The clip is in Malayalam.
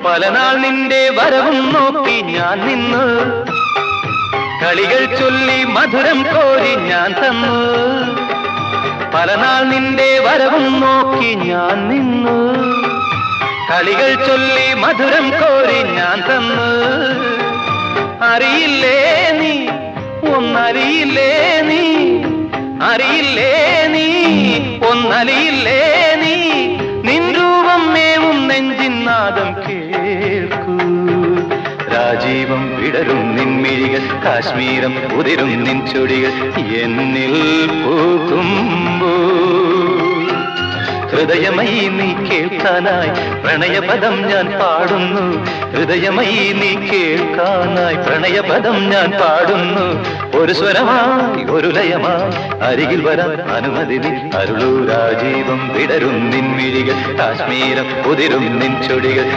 പലനാൾ നിന്റെ വരവും നോക്കി ഞാൻ നിന്നു, കളികൾ ചൊല്ലി മധുരം കോരി ഞാൻ തന്നു. പലനാൾ നിന്റെ വരവും നോക്കി ഞാൻ നിന്നു, കളികൾ ചൊല്ലി മധുരം കോരി ഞാൻ തന്നു. അറിയില്ലേ നീ, ഒന്നറിയില്ലേ നീ, അറിയില്ലേ നീ, ഒന്നറിയില്ലേ നീ, നിൻ രൂപം മേവും നെഞ്ചിൻ നാദം കേൾക്കൂ. രാജീവം വിടരും നിൻമിഴികൾ, കാശ്മീരം ഉതിരും നിൻ ചൊടികൾ എന്നിൽ പൂക്കുമ്പോ. ഹൃദയമയി നീ കേൾക്കാനായി പ്രണയപദം ഞാൻ പാടുന്നു, ഹൃദയമയി നീ കേൾക്കാനായി പ്രണയപദം ഞാൻ പാടുന്നു. ഒരു സ്വരമായി ഒരു ലയമായി അരികിൽ വരാൻ അനുമതി നീ അരുളൂ. രാജീവം വിടരും നിൻമിഴികൾ, കാശ്മീരം ഉതിരും നിൻ ചൊടികൾ